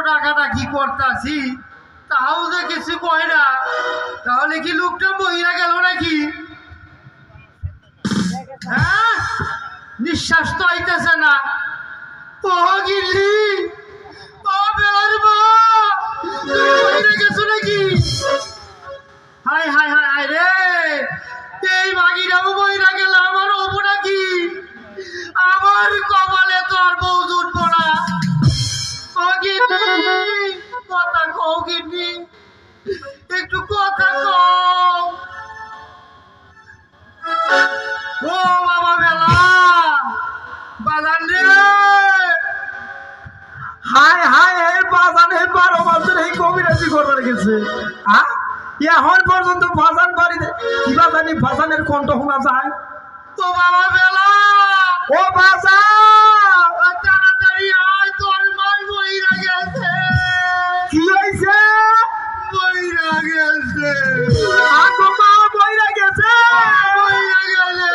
ডাকাডাকি করতাছি তাও যে কিছু কয় না, তাহলে কি লোকটা মহিলা গেল নাকি? হ্যাঁ, নিঃশ্বাস তো আইতেছে না। ও গিল্লি, ও বেলার মা, তুমি মহিলা গেছো নাকি? হায় হায় হায় হায় রে, এই মাগিরাও মহিলা গেল, আমার হবো নাকি? আমার কপালে তো আর বউ জুটবো না। ও গিন্নি, কথা কও গিন্নি, একটু কথা কও। ও বাবা বেলা, বাজান রে। হায় হায় এই বাজানে 12 বছর এই কবিরাজি করবার গেছে। এখন পর্যন্ত বাজান বাড়িতে কিবা জানি বাজানের কণ্ঠ শোনা যায়। ও বাবা বেলা, ও বাজান, তাড়াতাড়ি আয়, তোর মাই মহিলা গেছে। কি হয়েছে? মহিলা গেছে, আগো মা বইরা গেছে। মহিলা গেছে।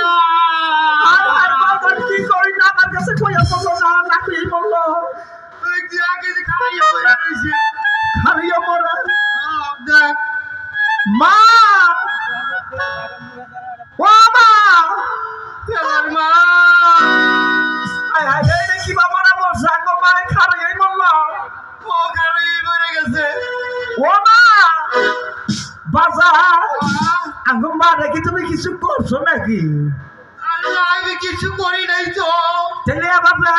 আর আর বাজান কি করি না, আমার কাছে কইয়া বললো না, না কই বললো ওই যে আগে যে খাইয়া মরে রয়েছে। হারিয়ে মরা। দেখ মা, ও মা, বেলার মা, হায় হায় এই রে কি বাবা না বলছে, আগো মা খারাই বললো। ও খারাই মরে গেছে। ও মা, বাজার আগো মা রেখে তুমি কিছু করছো নাকি? আল্লাহ, আমি কিছু করি নাই তো। তাহলে বাবা,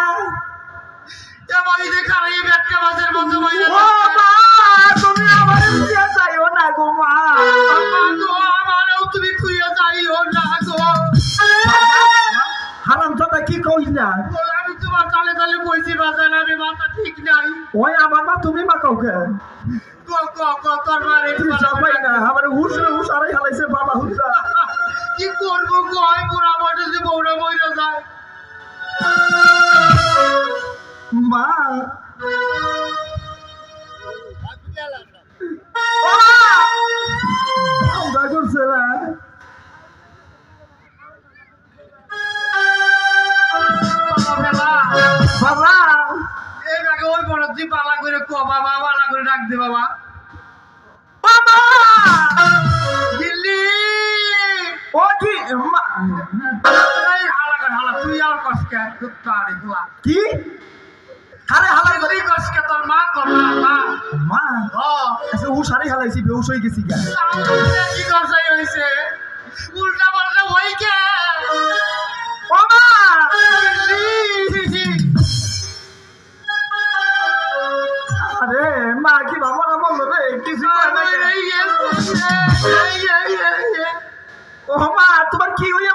বাড়িতে খারাই ব্যাটকা মাছের মতো মহিলা। ও মা, তুমি আমার দিয়ে যাইও না গো মা। আমারও তুমি খুঁজে যাইও না গো। হারাম দাদা কি কইস না? আমি তোমার তালে তালে বইছি বাজান, আমি মাথা ঠিক নাই। ওই আমার মা, তুমি মা কাউকে তোর মার একটু যাবাই না, আমার হুশ হুশ আড়াই হালাইছে বাবা হুসা। কি করবো কয় বুড়া মাঠে যে বউরা মরে যায়। মা, আমরা করছে না। বাবা, এই আগে ওই বড় তুই পালা করে কো বাবা, পালা করে ডাক দে বাবা। বাবা, দিল্লি, ও কি মা, এই হালা কর হালা, তুই আর কষ্টে তাড়ি গোলা কি আরে হালাই করে তুই কষ্টে তোর মা কর মা। মা। ও আচ্ছা হুশ আড়াই হালাইছি, বেহুশ হয়ে গেছি গা। কি করছাই হইছে, উল্টা পাল্টা হই কে? ও মা, আরে মা কি বাবা না বললো রে কিছু কয় না কে? ও মা, তোমার কি হইয়া